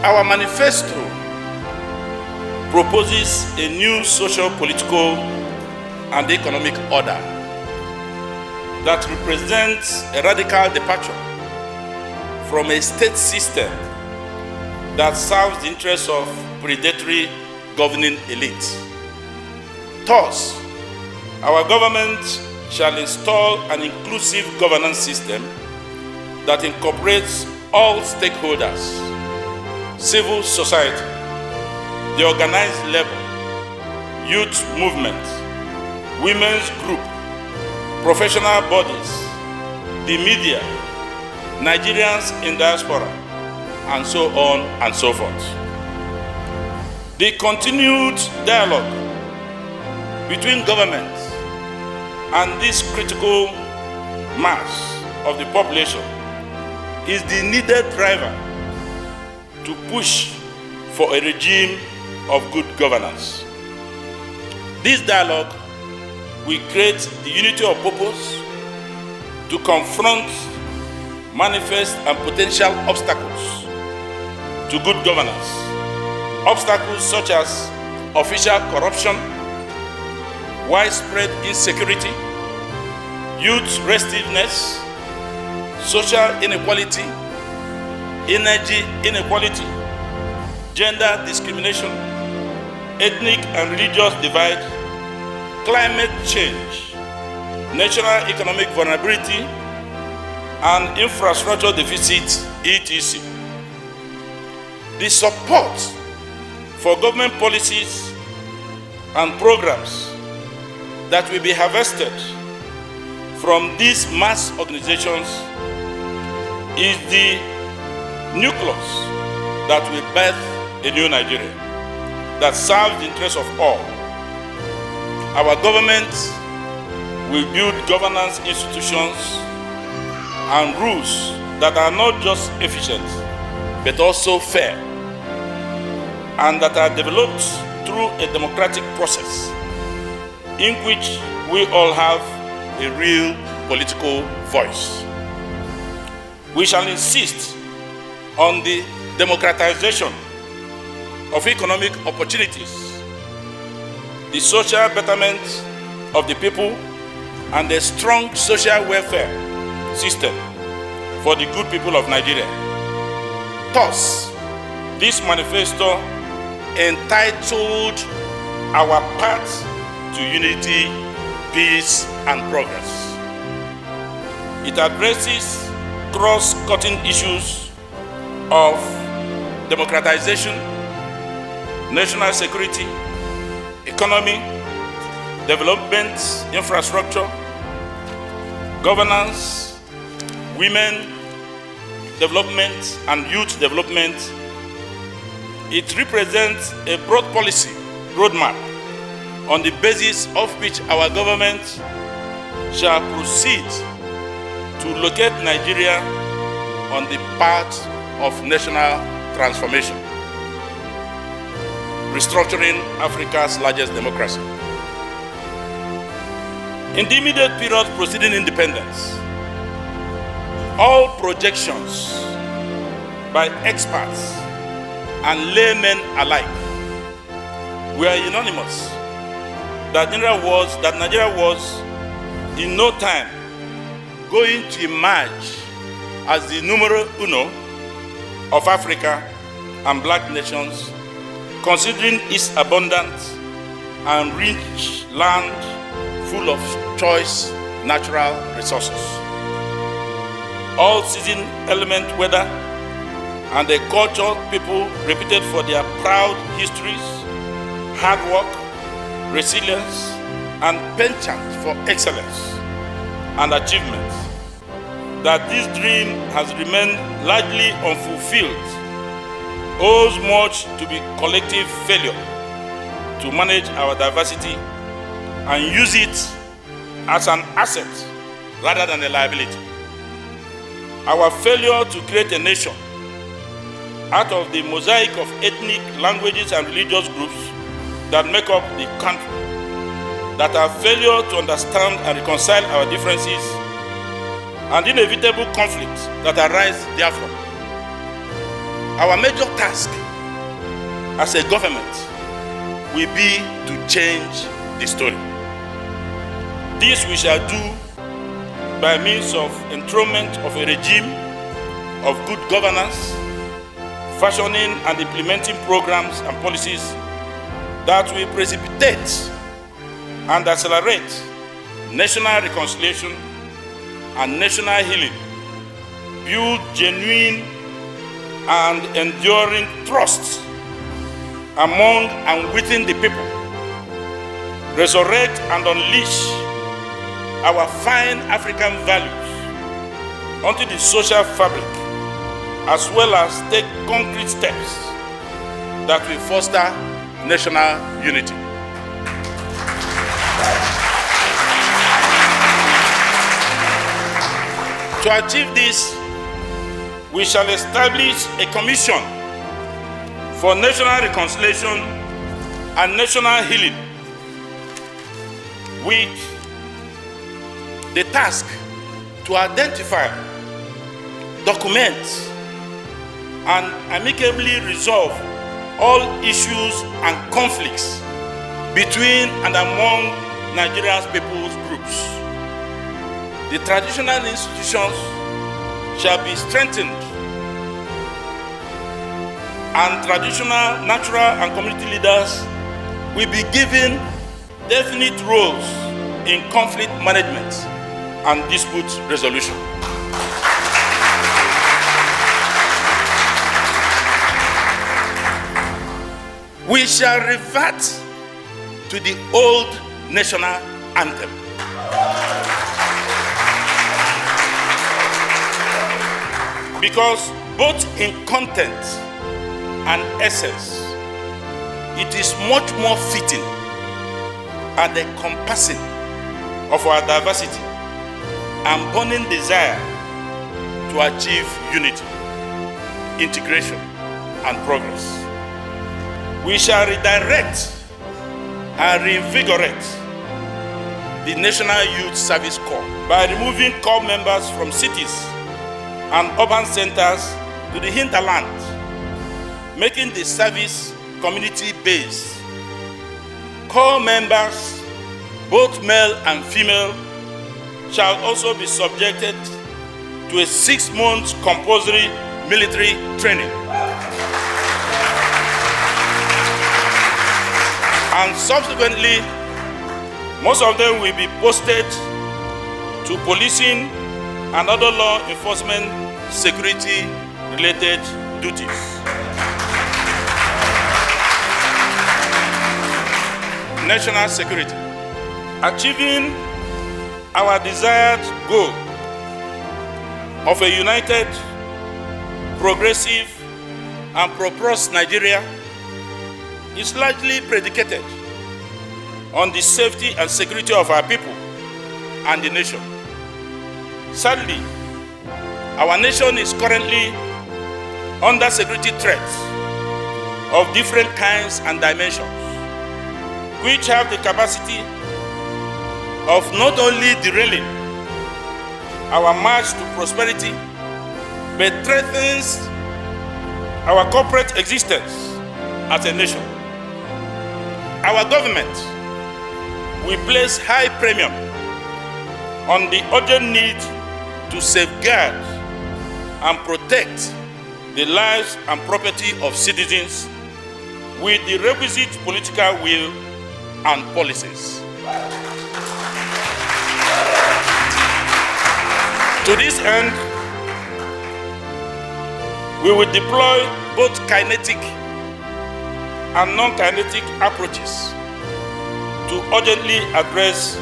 Our manifesto proposes a new social, political, and economic order that represents a radical departure from a state system that serves the interests of predatory governing elites. Thus, our government shall install an inclusive governance system that incorporates all stakeholders, civil society, the organized labor, youth movement, women's group, professional bodies, the media, Nigerians in diaspora, and so on and so forth. The continued dialogue between governments and this critical mass of the population is the needed driver to push for a regime of good governance. This dialogue will create the unity of purpose to confront manifest and potential obstacles to good governance. Obstacles such as official corruption, widespread insecurity, youth restiveness, social inequality, energy inequality, gender discrimination, ethnic and religious divide, climate change, national economic vulnerability, and infrastructure deficit, etc. The support for government policies and programs that will be harvested from these mass organizations is the nucleus that will birth a new Nigeria that serves the interests of all. Our government will build governance institutions and rules that are not just efficient, but also fair, and that are developed through a democratic process in which we all have a real political voice. We shall insist on the democratization of economic opportunities, the social betterment of the people, and a strong social welfare system for the good people of Nigeria. Thus, this manifesto entitled Our Path to Unity, Peace, and Progress. It addresses cross-cutting issues of democratization, national security, economy, development, infrastructure, governance, women development, and youth development. It represents a broad policy roadmap on the basis of which our government shall proceed to locate Nigeria on the path of national transformation, restructuring Africa's largest democracy. In the immediate period preceding independence, all projections by experts and laymen alike were unanimous that Nigeria was in no time going to emerge as the numero uno of Africa and black nations, considering its abundant and rich land full of choice natural resources, all-season element weather, and a cultured people reputed for their proud histories, hard work, resilience, and penchant for excellence and achievement. That this dream has remained largely unfulfilled owes much to the collective failure to manage our diversity and use it as an asset rather than a liability. Our failure to create a nation out of the mosaic of ethnic, languages, and religious groups that make up the country that our failure to understand and reconcile our differences and inevitable conflicts that arise therefrom. Our major task as a government will be to change the story. This we shall do by means of enthronement of a regime of good governance, fashioning and implementing programs and policies that will precipitate and accelerate national reconciliation and national healing, build genuine and enduring trust among and within the people, resurrect and unleash our fine African values onto the social fabric, as well as take concrete steps that will foster national unity. To achieve this, we shall establish a commission for national reconciliation and national healing with the task to identify, document, and amicably resolve all issues and conflicts between and among Nigeria's people's groups. The traditional institutions shall be strengthened, and traditional, natural, and community leaders will be given definite roles in conflict management and dispute resolution. We shall revert to the old national anthem. Because both in content and essence, it is much more fitting and encompassing of our diversity and burning desire to achieve unity, integration, and progress. We shall redirect and reinvigorate the National Youth Service Corps by removing corps members from cities and urban centers to the hinterland, making the service community-based. Corps members, both male and female, shall also be subjected to a 6-month compulsory military training. And subsequently, most of them will be posted to policing and other law enforcement security-related duties. National security. Achieving our desired goal of a united, progressive, and prosperous Nigeria is largely predicated on the safety and security of our people and the nation. Sadly, our nation is currently under security threats of different kinds and dimensions, which have the capacity of not only derailing our march to prosperity, but threatens our corporate existence as a nation. Our government will place high premium on the urgent need to safeguard and protect the lives and property of citizens with the requisite political will and policies. To this end, we will deploy both kinetic and non-kinetic approaches to urgently address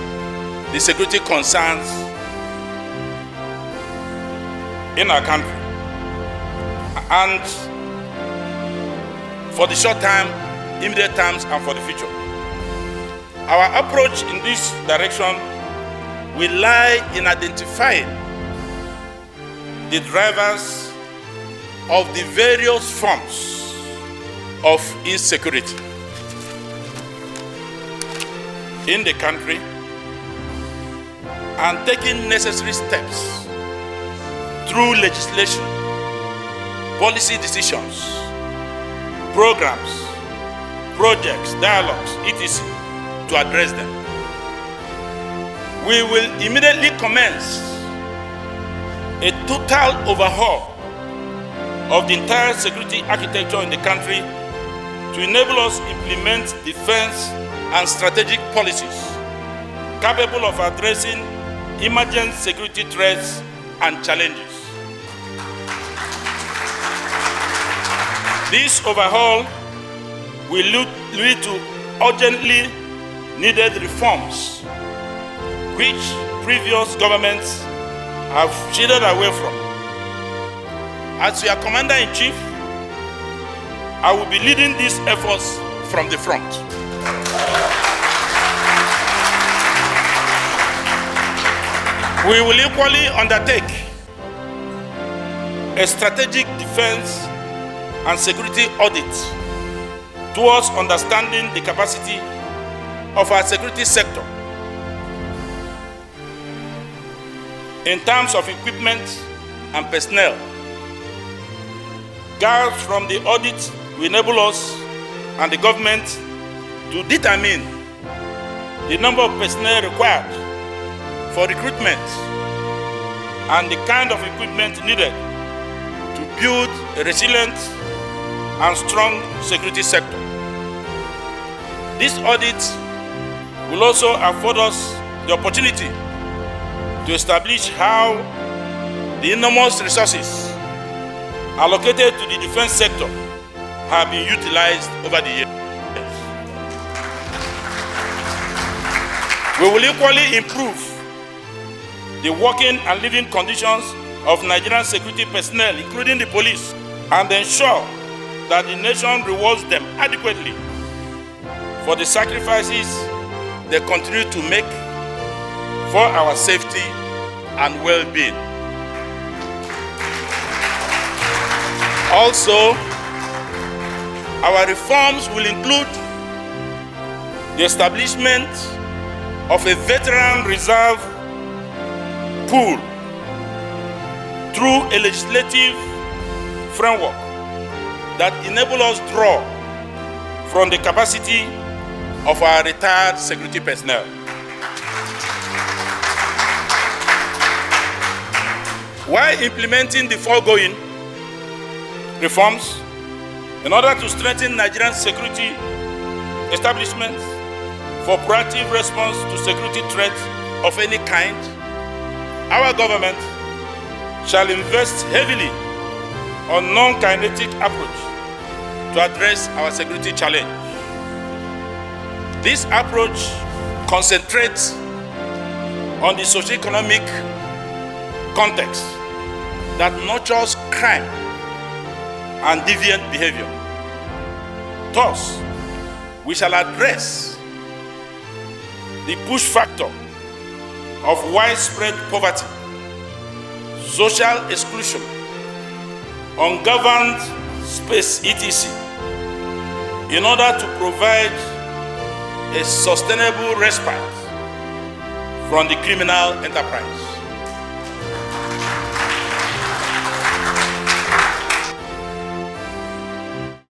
the security concerns in our country, and for the short time, immediate times, and for the future. Our approach in this direction will lie in identifying the drivers of the various forms of insecurity. in the country and taking necessary steps through legislation, policy decisions, programs, projects, dialogues, etc. to address them. We will immediately commence a total overhaul of the entire security architecture in the country to enable us to implement defense and strategic policies capable of addressing emergent security threats and challenges. This overhaul will lead to urgently needed reforms which previous governments have shielded away from. As your Commander-in-Chief, I will be leading these efforts from the front. We will equally undertake a strategic defense and security audit towards understanding the capacity of our security sector in terms of equipment and personnel. Guides from the audit will enable us and the government to determine the number of personnel required for recruitment and the kind of equipment needed to build a resilient and strong security sector. This audit will also afford us the opportunity to establish how the enormous resources allocated to the defense sector have been utilized over the years. We will equally improve the working and living conditions of Nigerian security personnel, including the police, and ensure that the nation rewards them adequately for the sacrifices they continue to make for our safety and well-being. Also, our reforms will include the establishment of a veteran reserve pool through a legislative framework that enable us to draw from the capacity of our retired security personnel. While implementing the foregoing reforms, in order to strengthen Nigerian security establishments for proactive response to security threats of any kind, our government shall invest heavily on non-kinetic approach to address our security challenge. This approach concentrates on the socio-economic context that nurtures crime and deviant behavior. Thus, we shall address the push factor of widespread poverty, social exclusion, ungoverned space, etc., in order to provide a sustainable respite from the criminal enterprise.